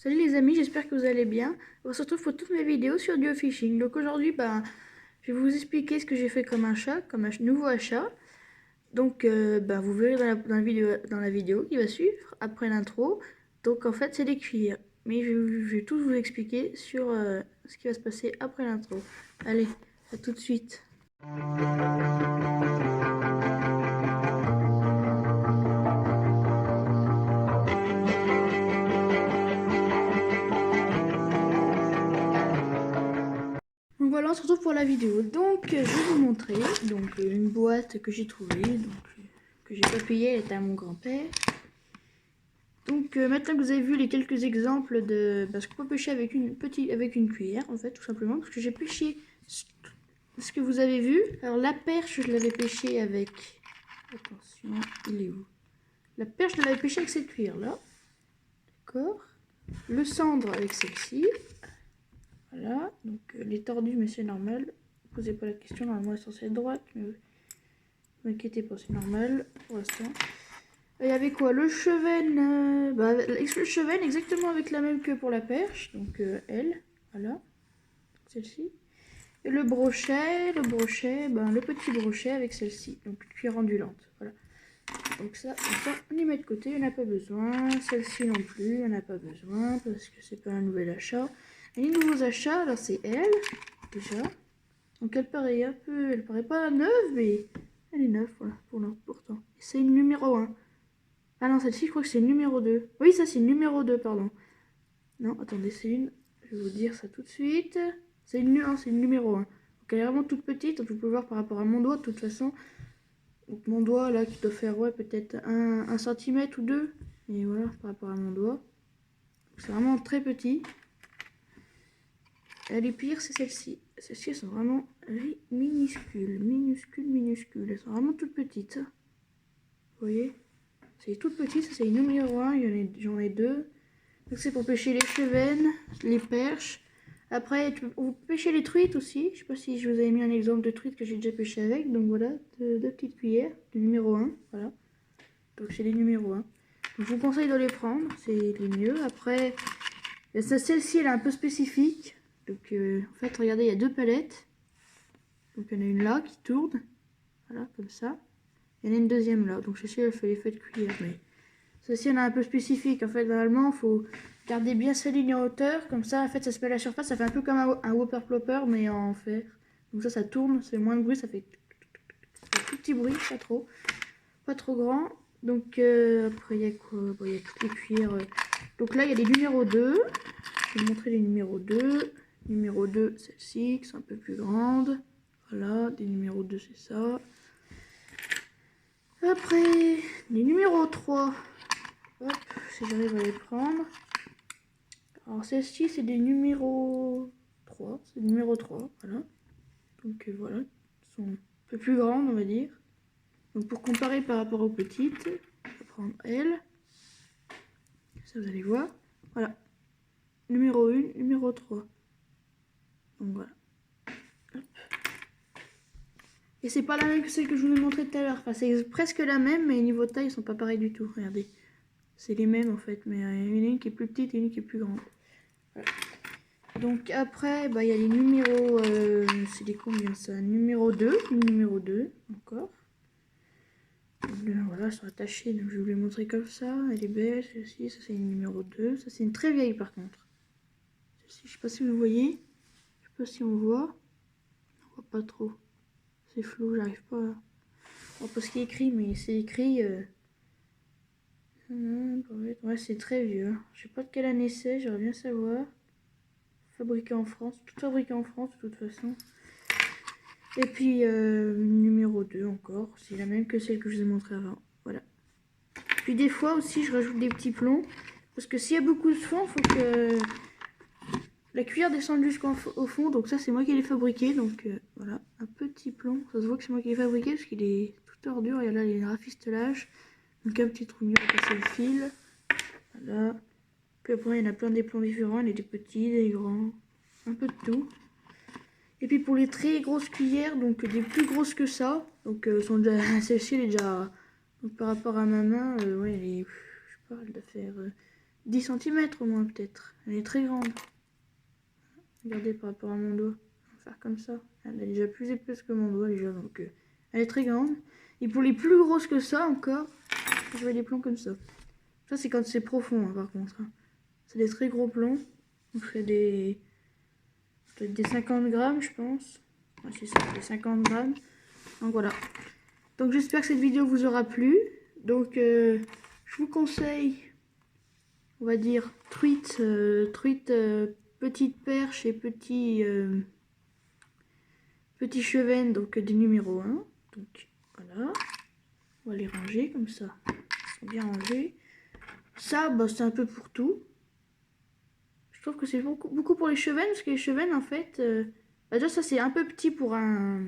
Salut les amis, j'espère que vous allez bien. On se retrouve pour toutes mes vidéos sur geofishing. Donc aujourd'hui, je vais vous expliquer ce que j'ai fait comme achat, comme un nouveau achat. Donc vous verrez dans la vidéo qui va suivre, après l'intro. Donc en fait, c'est des cuillères. Mais je vais tout vous expliquer sur ce qui va se passer après l'intro. Allez, à tout de suite. Donc voilà, on se retrouve pour la vidéo. Donc je vais vous montrer une boîte que j'ai trouvée, que j'ai pas payée, elle était à mon grand-père. Donc maintenant que vous avez vu les quelques exemples de ce qu'on peut pêcher avec une cuillère, en fait, tout simplement, parce que j'ai pêché ce que vous avez vu. Alors la perche, je l'avais pêché avec... Attention, il est où? La perche, je l'avais pêché avec cette cuillère-là. D'accord. Le cendre avec celle-ci. Voilà. Donc les tordus, mais c'est normal. Ne posez pas la question, normalement elle est censée être droite, mais ne vous inquiétez pas, c'est normal pour l'instant. Il y avait quoi? Le cheven, le cheven exactement avec la même que pour la perche, donc elle, voilà, celle-ci. Et le brochet, le petit brochet avec celle-ci, donc cuillère ondulante, voilà. Donc ça, on y met de côté, on n'a pas besoin. Celle-ci non plus, on n'a pas besoin parce que c'est pas un nouvel achat. Et les nouveaux achats, alors c'est elle, déjà. Donc elle paraît elle paraît pas neuve, mais elle est neuve, voilà, pourtant. Et c'est une numéro 1. Ah non, celle-ci, je crois que c'est le numéro 2. Oui, ça, c'est le numéro 2, pardon. Non, attendez, c'est une... Je vais vous dire ça tout de suite. C'est une numéro 1. Donc, elle est vraiment toute petite. Donc, vous pouvez voir par rapport à mon doigt, de toute façon. Donc, mon doigt, là, qui doit faire, ouais, peut-être 1 centimètre ou 2. Et voilà, par rapport à mon doigt. C'est vraiment très petit. Et les pires, c'est celle-ci. Celles-ci, elles sont vraiment minuscules. Minuscules. Elles sont vraiment toutes petites. Vous voyez? C'est toute petite, ça c'est une numéro 1, j'en ai 2. Donc c'est pour pêcher les chevennes, les perches. Après, vous pêchez les truites aussi. Je sais pas si je vous avais mis un exemple de truite que j'ai déjà pêché avec. Donc voilà, deux petites cuillères, du numéro 1. Voilà. Donc c'est les numéros 1. Donc, je vous conseille de les prendre, c'est les mieux. Après, celle-ci elle est un peu spécifique. Donc en fait, regardez, il y a 2 palettes. Donc il y en a une là qui tourne. Voilà, comme ça. Il y en a une deuxième là. Donc celle-ci elle fait l'effet de cuillère. Mais ceci en a un peu spécifique. En fait, normalement, il faut garder bien sa ligne en hauteur. Comme ça, en fait, ça se met à la surface. Ça fait un peu comme un whopper plopper, mais en fer. Donc ça tourne. C'est moins de bruit. Ça fait tout petit bruit, pas trop. Pas trop grand. Donc après, il y a quoi? Bon, il y a toutes les cuillères. Donc là, il y a les numéros 2. Je vais vous montrer les numéros 2. Numéro 2, celle-ci, qui sont un peu plus grandes. Voilà, des numéros 2, c'est ça. Après, les numéros 3. Hop, si j'arrive à les prendre. Alors celles-ci, c'est des numéros 3. C'est le numéro 3, voilà. Donc voilà, elles sont un peu plus grandes, on va dire. Donc pour comparer par rapport aux petites, je vais prendre elle. Ça, vous allez voir. Voilà. Numéro 1, numéro 3. Donc voilà. Hop. Et c'est pas la même que celle que je vous ai montré tout à l'heure. Enfin, c'est presque la même, mais niveau taille, ils sont pas pareils du tout. Regardez. C'est les mêmes en fait, mais il y en a une qui est plus petite et une qui est plus grande. Voilà. Donc après, il y a les numéros, c'est des combien ça? Numéro 2, encore. Donc, là, voilà, elles sont attachées, donc je vais vous les montrer comme ça. Elle est belle, celle-ci, ça c'est une numéro 2. Ça c'est une très vieille par contre. Celle-ci, je sais pas si vous voyez. Je sais pas si on voit. On voit pas trop. C'est flou, j'arrive pas à... On voit pas ce qui est écrit, mais c'est écrit... Ouais, c'est très vieux. Je sais pas de quelle année c'est, j'aimerais bien savoir. Fabriqué en France, tout fabriqué en France de toute façon. Et puis numéro 2 encore, c'est la même que celle que je vous ai montré avant. Voilà. Puis des fois aussi je rajoute des petits plombs. Parce que s'il y a beaucoup de fond, il faut que la cuillère descende jusqu'au fond. Donc ça c'est moi qui l'ai fabriqué. Donc voilà, un petit plomb. Ça se voit que c'est moi qui l'ai fabriqué parce qu'il est tout tordu. Et là il y a un rafistolage. Donc un petit trou mieux pour passer le fil. Voilà. Puis après il y en a plein des plombs différents. Il y a des petits, des grands. Un peu de tout. Et puis pour les très grosses cuillères, donc des plus grosses que ça, donc celle-ci elle est déjà, donc par rapport à ma main, ouais, elle est, je sais pas, elle doit faire 10 cm au moins peut-être. Elle est très grande. Regardez par rapport à mon doigt. On va faire comme ça. Elle est déjà plus épaisse que mon doigt déjà, donc elle est très grande. Et pour les plus grosses que ça encore, je vois des plombs comme ça. Ça c'est quand c'est profond hein, par contre. Hein. C'est des très gros plombs. On fait des 50 grammes je pense. Ouais, c'est ça, des 50 grammes. Donc voilà. Donc j'espère que cette vidéo vous aura plu. Donc je vous conseille, on va dire, truite, petite perche et petit cheven, donc des numéros 1. Donc voilà. On va les ranger comme ça. Ils sont bien rangés. Ça, bah, c'est un peu pour tout. Je trouve que c'est beaucoup pour les chevennes, parce que les chevennes, en fait, bah, déjà ça c'est un peu petit pour un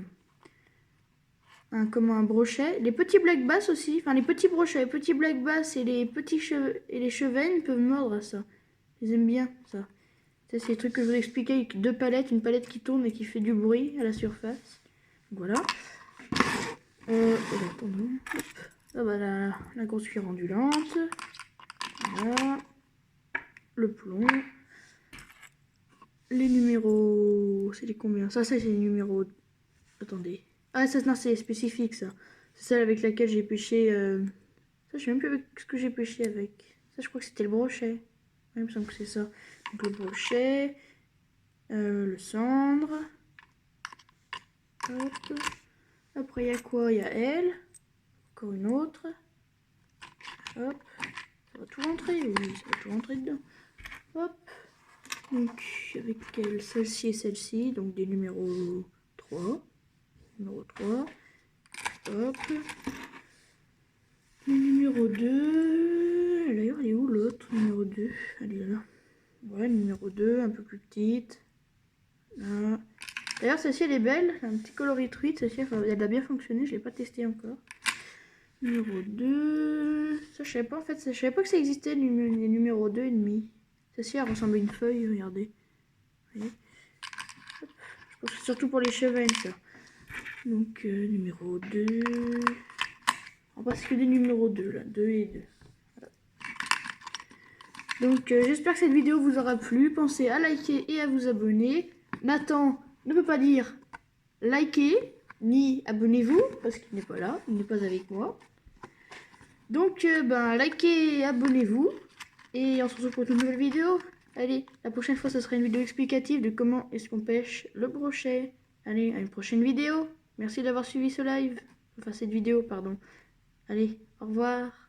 brochet. Les petits black bass aussi, enfin les petits brochets, les petits black bass et les petits les chevennes peuvent mordre à ça. Ils aiment bien ça. Ça c'est les trucs que je vous expliquais avec deux palettes, une palette qui tourne et qui fait du bruit à la surface. Donc, voilà. Attendons. Ah bah la grosse cuillère ondulante. Voilà. Le plomb. Les numéros. C'est les combien? Ça c'est les numéros. Attendez. Ah ça non c'est spécifique ça. C'est celle avec laquelle j'ai pêché. Ça je sais même plus avec ce que j'ai pêché avec. Ça je crois que c'était le brochet. Ouais, il me semble que c'est ça. Donc le brochet. Le cendre. Hop. Après il y a quoi? Il y a elle. Encore une autre. Hop. Ça va tout rentrer, oui, ça va tout rentrer dedans. Hop. Donc avec elle, celle-ci et celle-ci, donc des numéros 3. Numéro 3. Hop. Le numéro 2. D'ailleurs, elle est où l'autre numéro 2? Elle est là. Ouais, numéro 2, un peu plus petite. Là. D'ailleurs, celle-ci, elle est belle. Un petit coloris truite. Celle-ci, elle a bien fonctionné. Je ne l'ai pas testé encore. Numéro 2. Ça, je savais pas en fait. Je savais pas que ça existait, les numéros 2 et demi. Celle-ci, elle ressemble à une feuille. Regardez. Vous voyez. Hop. Je pense que c'est surtout pour les chevennes, ça. Donc, numéro 2. On passe que des numéros 2, là. 2 et 2. Voilà. Donc, j'espère que cette vidéo vous aura plu. Pensez à liker et à vous abonner. Nathan ne peut pas dire likez, ni abonnez-vous, parce qu'il n'est pas là. Il n'est pas avec moi. Donc, likez et abonnez-vous. Et on se retrouve pour une nouvelle vidéo. Allez, la prochaine fois, ce sera une vidéo explicative de comment est-ce qu'on pêche le brochet. Allez, à une prochaine vidéo. Merci d'avoir suivi ce live. Enfin, cette vidéo, pardon. Allez, au revoir.